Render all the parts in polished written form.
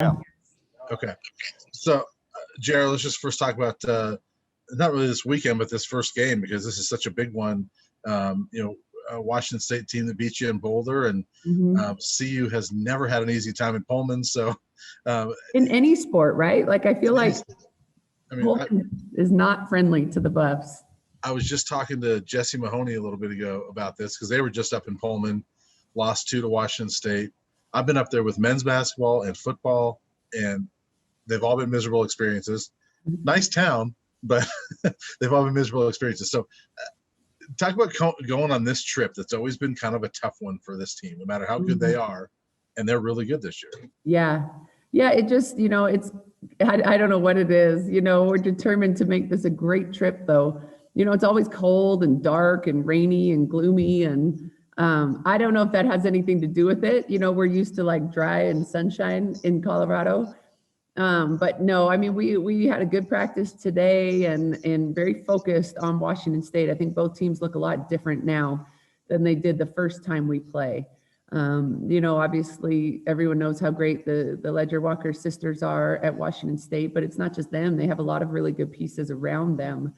Yeah. Okay. So, Jared, let's just first talk about not really this weekend, but this first game, because this is such a big one. Washington State team that beat you in Boulder, and CU has never had an easy time in Pullman. So, in any sport, right? Like I feel like Pullman is not friendly to the Buffs. I was just talking to Jesse Mahoney a little bit ago about this because they were just up in Pullman, lost 2 to Washington State. I've been up there with men's basketball and football, and they've all been miserable experiences. Nice town, but they've all been miserable experiences. So talk about going on this trip that's always been kind of a tough one for this team, no matter how good they are, and they're really good this year. Yeah, it just, it's, I don't know what it is. We're determined to make this a great trip, though. It's always cold and dark and rainy and gloomy, and I don't know if that has anything to do with it. We're used to like dry and sunshine in Colorado. But no, I mean, we had a good practice today and very focused on Washington State. I think both teams look a lot different now than they did the first time we play. Obviously everyone knows how great the Ledger Walker sisters are at Washington State, but it's not just them. They have a lot of really good pieces around them.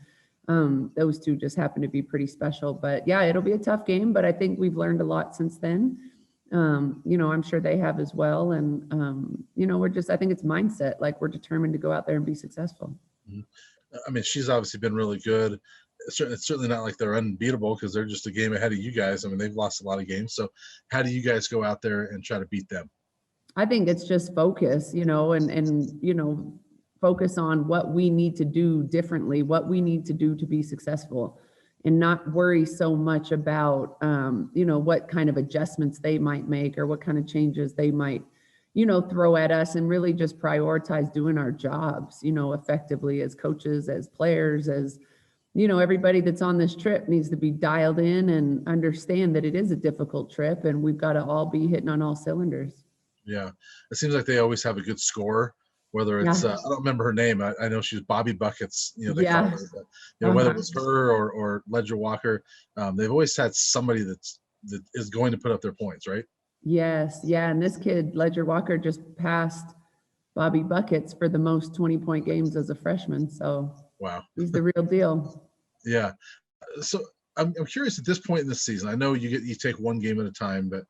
Those two just happen to be pretty special, but yeah, it'll be a tough game, but I think we've learned a lot since then. I'm sure they have as well. And, I think it's mindset. Like we're determined to go out there and be successful. I mean, she's obviously been really good. It's certainly not like they're unbeatable because they're just a game ahead of you guys. I mean, they've lost a lot of games. So how do you guys go out there and try to beat them? I think it's just focus, and focus on what we need to do differently, what we need to do to be successful, and not worry so much about, what kind of adjustments they might make or what kind of changes they might, throw at us, and really just prioritize doing our jobs, effectively as coaches, as players, as, everybody that's on this trip needs to be dialed in and understand that it is a difficult trip and we've got to all be hitting on all cylinders. Yeah. It seems like they always have a good score, whether it's, I don't remember her name. I know she's Bobby Buckets, they call her, but, whether it was her or Ledger Walker, they've always had somebody that is going to put up their points, right? Yes. Yeah. And this kid, Ledger Walker, just passed Bobby Buckets for the most 20-point games as a freshman. So wow, he's the real deal. Yeah. So I'm curious at this point in the season. I know you take one game at a time, but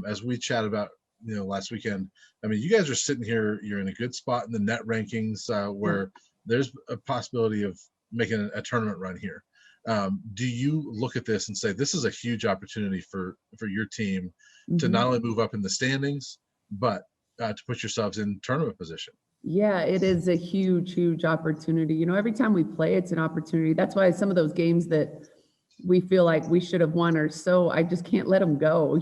as we chat about, last weekend, I mean, you guys are sitting here, you're in a good spot in the net rankings where there's a possibility of making a tournament run here. Do you look at this and say, this is a huge opportunity for your team to not only move up in the standings, but to put yourselves in tournament position? Yeah, it is a huge, huge opportunity. Every time we play, it's an opportunity. That's why some of those games that we feel like we should have won are so, I just can't let them go,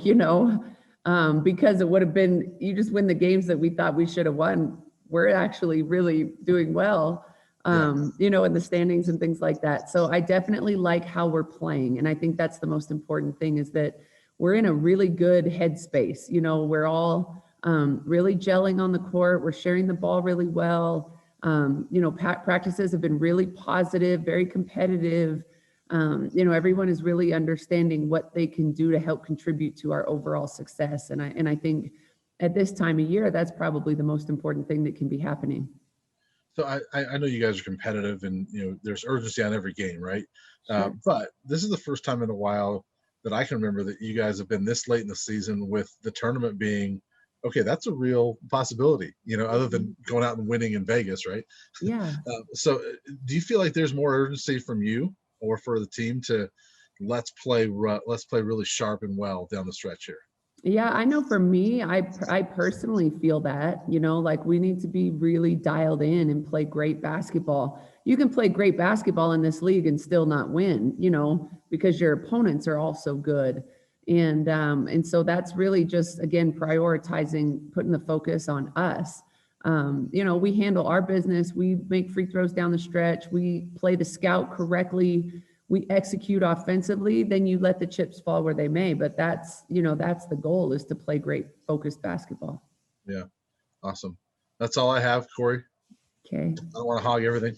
because it would have been, you just win the games that we thought we should have won. We're actually really doing well, in the standings and things like that. So I definitely like how we're playing. And I think that's the most important thing, is that we're in a really good headspace. We're all really gelling on the court. We're sharing the ball really well. Practices have been really positive, very competitive. Everyone is really understanding what they can do to help contribute to our overall success. And I think at this time of year, that's probably the most important thing that can be happening. So I know you guys are competitive, and there's urgency on every game, right? Sure. But this is the first time in a while that I can remember that you guys have been this late in the season with the tournament being, okay, that's a real possibility, other than going out and winning in Vegas, right? Yeah. So do you feel like there's more urgency from you or for the team to let's play really sharp and well down the stretch here? Yeah, I know for me, I personally feel that, like we need to be really dialed in and play great basketball. You can play great basketball in this league and still not win, because your opponents are also good. And so that's really just, again, prioritizing, putting the focus on us. We handle our business. We make free throws down the stretch. We play the scout correctly. We execute offensively, then you let the chips fall where they may. But that's the goal, is to play great focused basketball. Yeah. Awesome. That's all I have, Corey. Okay. I don't want to hog everything.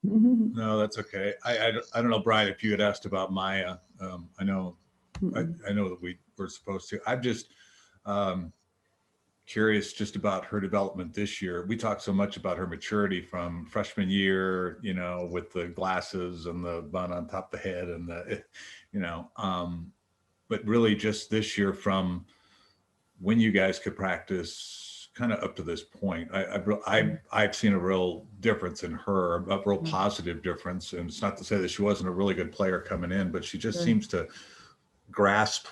No, that's okay. I don't know, Brian, if you had asked about Maya. I know that we were supposed to. I've just curious just about her development this year. We talked so much about her maturity from freshman year, you know, with the glasses and the bun on top of the head and the, you know, but really just this year from when you guys could practice kind of up to this point, I've seen a real difference in her, a real positive difference. And it's not to say that she wasn't a really good player coming in, but she just seems to grasp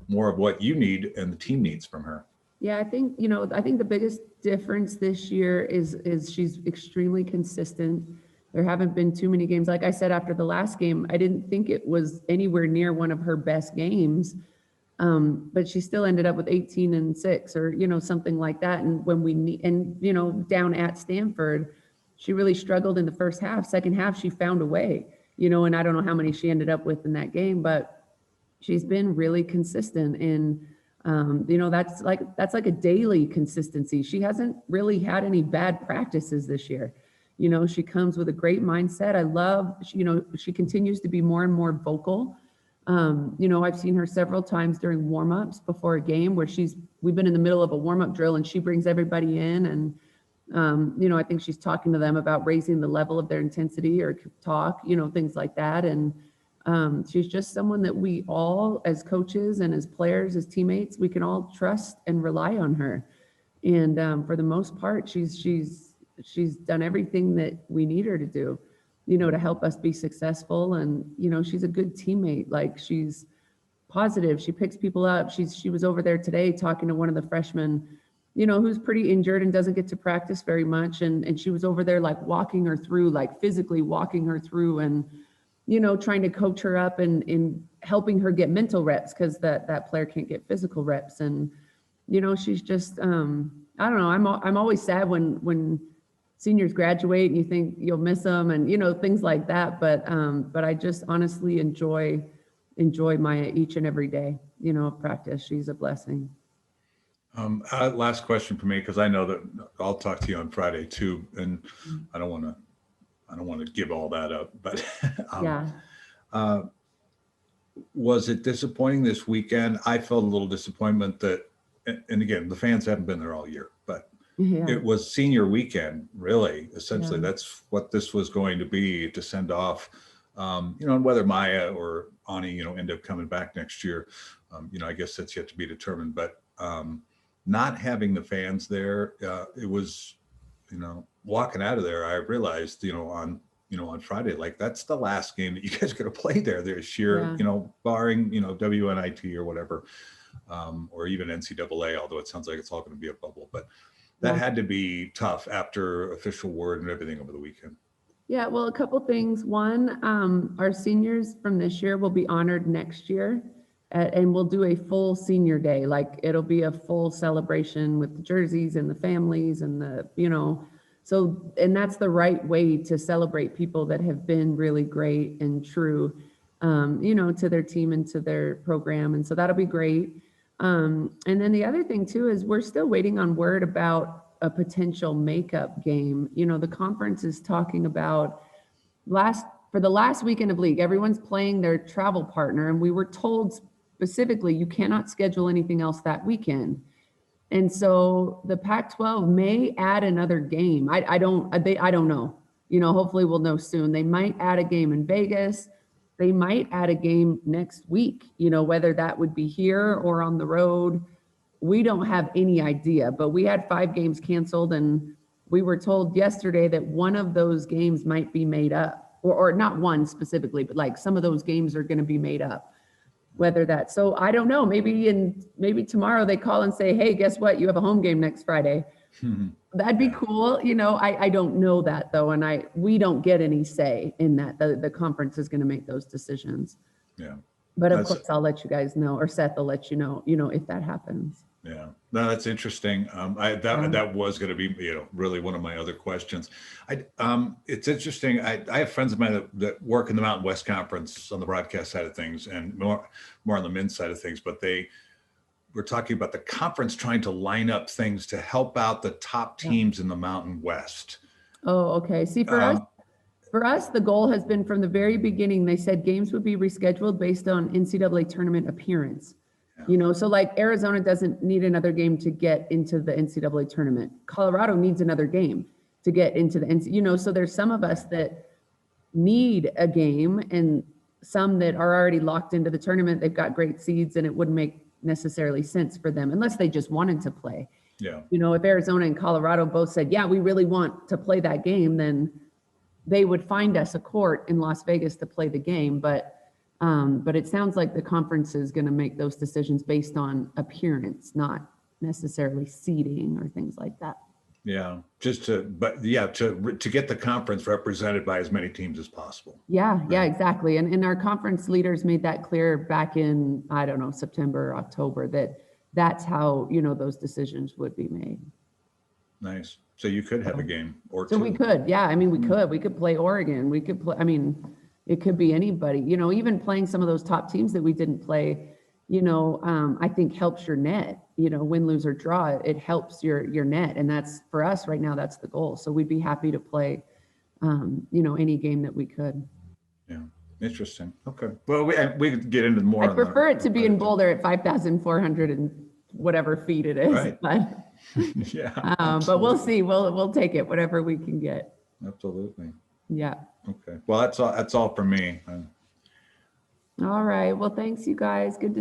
more of what you need and the team needs from her. Yeah, I think, you know, I think the biggest difference this year is she's extremely consistent. There haven't been too many games. Like I said, after the last game, I didn't think it was anywhere near one of her best games. But she still ended up with 18 and 6 or, you know, something like that. And when we need, and, you know, down at Stanford, she really struggled in the first half. Second half, she found a way, you know, and I don't know how many she ended up with in that game, but she's been really consistent in, you know, that's like a daily consistency. She hasn't really had any bad practices this year. You know, she comes with a great mindset. I love, you know, she continues to be more and more vocal. You know, I've seen her several times during warm-ups before a game where we've been in the middle of a warm-up drill and she brings everybody in and, you know, I think she's talking to them about raising the level of their intensity or talk, you know, things like that. And she's just someone that we all, as coaches and as players, as teammates, we can all trust and rely on her. And for the most part, she's done everything that we need her to do, you know, to help us be successful. And, you know, she's a good teammate. Like, she's positive. She picks people up. She was over there today talking to one of the freshmen, you know, who's pretty injured and doesn't get to practice very much. And she was over there, like, walking her through, like physically walking her through and, you know, trying to coach her up and in helping her get mental reps, because that player can't get physical reps. And, you know, she's just, I don't know. I'm always sad when seniors graduate and you think you'll miss them and, you know, things like that. But I just honestly enjoy my each and every day, you know, of practice. She's a blessing. Last question for me, because I know that I'll talk to you on Friday too, and I don't want to give all that up, but was it disappointing this weekend? I felt a little disappointment that, and again, the fans haven't been there all year, but it was senior weekend, really. Essentially, that's what this was going to be, to send off, you know, and whether Maya or Ani, you know, end up coming back next year, you know, I guess that's yet to be determined. But not having the fans there, it was, you know, walking out of there, I realized, you know, on Friday, like, that's the last game that you guys could have played there this year, you know, barring, you know, WNIT or whatever, or even NCAA, although it sounds like it's all going to be a bubble. But that had to be tough after official word and everything over the weekend. Yeah, well, a couple things. One, our seniors from this year will be honored next year, and we'll do a full senior day. Like, it'll be a full celebration with the jerseys and the families and the, you know, so, and that's the right way to celebrate people that have been really great and true, you know, to their team and to their program. And so that'll be great. And then the other thing too, is we're still waiting on word about a potential makeup game. You know, the conference is talking about for the last weekend of league, everyone's playing their travel partner. And we were told specifically, you cannot schedule anything else that weekend. And so the Pac-12 may add another game. I don't know. You know, hopefully we'll know soon. They might add a game in Vegas. They might add a game next week, you know, whether that would be here or on the road. We don't have any idea, but we had 5 games canceled, and we were told yesterday that one of those games might be made up, or not one specifically, but like some of those games are going to be made up. Whether that, so I don't know, maybe tomorrow they call and say, hey, guess what? You have a home game next Friday. That'd be cool. You know, I don't know that though. And we don't get any say in that. The conference is going to make those decisions. Yeah. But of course I'll let you guys know, or Seth will let you know, if that happens. Yeah, no, that's interesting. That was going to be, you know, really one of my other questions. It's interesting. I have friends of mine that work in the Mountain West Conference on the broadcast side of things, and more on the men's side of things. But they were talking about the conference trying to line up things to help out the top teams in the Mountain West. Oh, okay. See, for us, the goal has been from the very beginning. They said games would be rescheduled based on NCAA tournament appearance. You know, so like Arizona doesn't need another game to get into the NCAA tournament. Colorado needs another game to get into the NCAA, you know, so there's some of us that need a game and some that are already locked into the tournament. They've got great seeds and it wouldn't make necessarily sense for them unless they just wanted to play. Yeah. You know, if Arizona and Colorado both said, yeah, we really want to play that game, then they would find us a court in Las Vegas to play the game. But it sounds like the conference is going to make those decisions based on appearance, not necessarily seeding or things like that. Yeah, to get the conference represented by as many teams as possible. Yeah, yeah, exactly. And our conference leaders made that clear back in, I don't know, September, October, that's how, you know, those decisions would be made. Nice. So you could have a game or two. So we could, yeah. I mean, we could play Oregon. We could play, I mean, it could be anybody, you know, even playing some of those top teams that we didn't play, you know, I think helps your net, you know, win, lose or draw, it helps your net. And that's for us right now, that's the goal. So we'd be happy to play, you know, any game that we could. Yeah. Interesting. Okay. Well, we could get into more. I prefer it to be in Boulder at 5,400 and whatever feet it is. Right. But, yeah. but we'll see. We'll take it, whatever we can get. Absolutely. Yeah. Okay. Well, that's all for me. All right. Well, thanks you guys. Good to see you.